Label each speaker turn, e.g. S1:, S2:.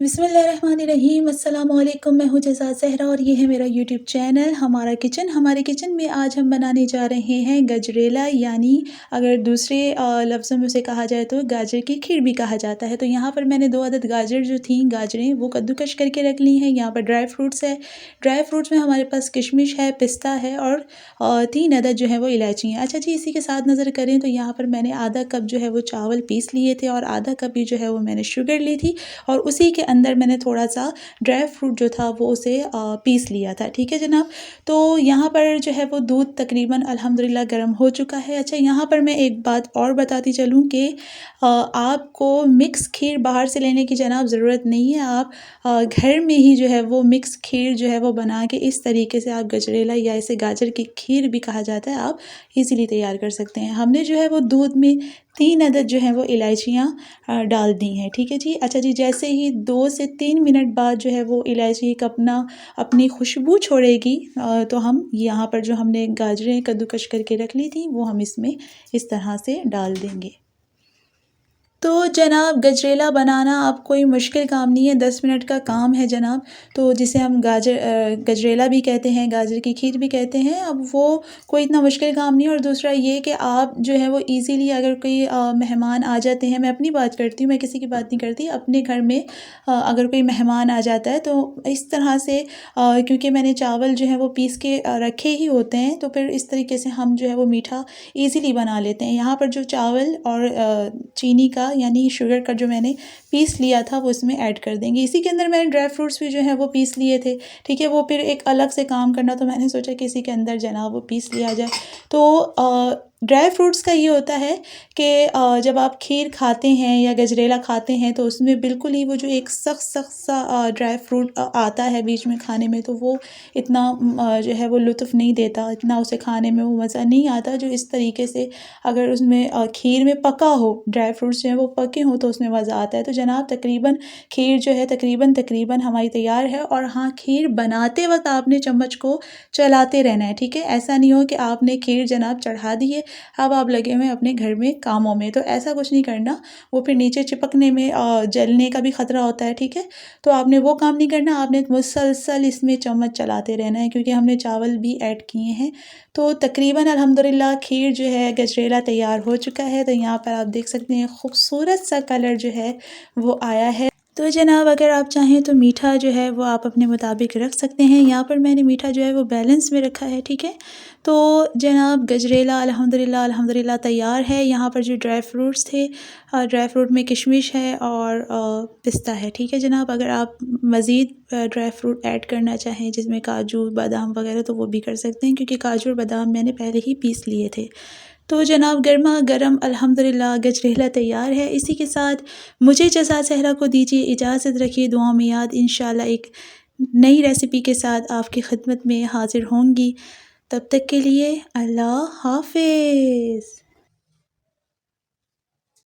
S1: बिस्मिल्लाहिर्रहमानिर्रहीम अस्सलाम वालेकुम। मैं हूँ जज़ा ज़हरा और ये है मेरा यूट्यूब चैनल हमारा किचन। हमारे किचन में आज हम बनाने जा रहे हैं गजरेला, यानी अगर दूसरे लफ्ज़ों में उसे कहा जाए तो गाजर की खीर भी कहा जाता है। तो यहाँ पर मैंने 2 अदद गाजर जो थी गाजरें वो कद्दूकश करके रख ली हैं। यहाँ पर ड्राई फ्रूट्स है। ड्राई फ्रूट्स में हमारे पास किशमिश है, पिस्ता है और 3 अदद जो है वो इलायची हैं। अच्छा जी, इसी के साथ नज़र करें तो यहाँ पर मैंने आधा कप जो है वो चावल पीस लिए थे और आधा कप ही जो है वो मैंने शुगर ली थी और उसी के अंदर मैंने थोड़ा-सा ड्राई फ्रूट जो था वो उसे पीस लिया था। ठीक है जनाब? तो यहाँ पर जो है वो दूध तकरीबन अल्हम्दुलिल्लाह गर्म हो चुका है। अच्छा, यहाँ पर मैं एक बात और बताती चलूँ कि आपको मिक्स खीर बाहर से लेने की जनाब ज़रूरत नहीं है। आप घर में ही जो है वो मिक्स खीर जो है वो बना के इस तरीके से आप गजरेला या इसे गाजर की खीर भी कहा जाता है, आप ईज़िली तैयार कर सकते हैं। हमने जो है वो दूध में 3 अदद जो है वो इलायचियाँ डाल दी हैं। ठीक है जी? अच्छा जी, जैसे ही 2 से 3 मिनट बाद जो है वो इलायची एक अपनी खुशबू छोड़ेगी तो हम यहाँ पर जो हमने गाजरें कद्दूकश करके रख ली थी वो हम इसमें इस तरह से डाल देंगे। तो जनाब, गजरेला बनाना अब कोई मुश्किल काम नहीं है, 10 मिनट का काम है जनाब। तो जिसे हम गजरेला भी कहते हैं, गाजर की खीर भी कहते हैं, अब वो कोई इतना मुश्किल काम नहीं है। और दूसरा ये कि आप जो है वो ईज़िली अगर कोई मेहमान आ जाते हैं, मैं अपनी बात करती हूँ, मैं किसी की बात नहीं करती, अपने घर में अगर कोई मेहमान आ जाता है तो इस तरह से क्योंकि मैंने चावल जो है वो पीस के रखे ही होते हैं, तो फिर इस तरीके से हम जो है वो मीठा ईज़िली बना लेते हैं। यहाँ पर जो चावल और चीनी का यानी शुगर का जो मैंने पीस लिया था वो इसमें ऐड कर देंगे। इसी के अंदर मैंने ड्राई फ्रूट्स भी जो है वो पीस लिए थे। ठीक है? वो फिर एक अलग से काम करना, तो मैंने सोचा कि इसी के अंदर जनाब वो पीस लिया जाए। तो ड्राई फ्रूट्स का ये होता है कि जब आप खीर खाते हैं या गजरेला खाते हैं तो उसमें बिल्कुल ही वो जो एक सख्त सख्त सा ड्राई फ्रूट आता है बीच में खाने में, तो वो इतना जो है वो लुत्फ़ नहीं देता, इतना उसे खाने में वो मज़ा नहीं आता जो इस तरीके से अगर उसमें खीर में पका हो, ड्राई फ्रूट्स जो हैं वो पके हों तो उसमें मज़ा आता है। तो जनाब तकरीबन खीर जो है तकरीबन हमारी तैयार है। और हाँ, खीर बनाते वक़्त आपने चम्मच को चलाते रहना है, ठीक है? ऐसा नहीं हो कि आपने खीर जनाब चढ़ा दी है, अब आप लगे हुए हैं अपने घर में कामों में, तो ऐसा कुछ नहीं करना। वो फिर नीचे चिपकने में जलने का भी ख़तरा होता है, ठीक है? तो आपने वो काम नहीं करना, आपने मुसलसल इसमें चम्मच चलाते रहना है क्योंकि हमने चावल भी ऐड किए हैं। तो तकरीबन अल्हम्दुलिल्लाह खीर जो है गजरेला तैयार हो चुका है। तो यहाँ पर आप देख सकते हैं खूबसूरत सा कलर जो है वो आया है। तो जनाब, अगर आप चाहें तो मीठा जो है वो आप अपने मुताबिक रख सकते हैं। यहाँ पर मैंने मीठा जो है वो बैलेंस में रखा है, ठीक है? तो जनाब गजरेला अल्हम्दुलिल्लाह तैयार है। यहाँ पर जो ड्राई फ्रूट्स थे, ड्राई फ्रूट में किशमिश है और पिस्ता है, ठीक है जनाब? अगर आप मज़ीद ड्राई फ्रूट ऐड करना चाहें जिसमें काजू बादाम वगैरह, तो वो भी कर सकते हैं क्योंकि काजू और बादाम मैंने पहले ही पीस लिए थे। तो जनाब गर्मा गर्म अल्हम्दुलिल्लाह गजरेला तैयार है। इसी के साथ मुझे जज़ा ज़हरा को दीजिए इजाज़त। रखिए दुआओं में याद। इंशाल्लाह एक नई रेसिपी के साथ आपकी खिदमत में हाज़िर होंगी। तब तक के लिए अल्लाह हाफ़िज़।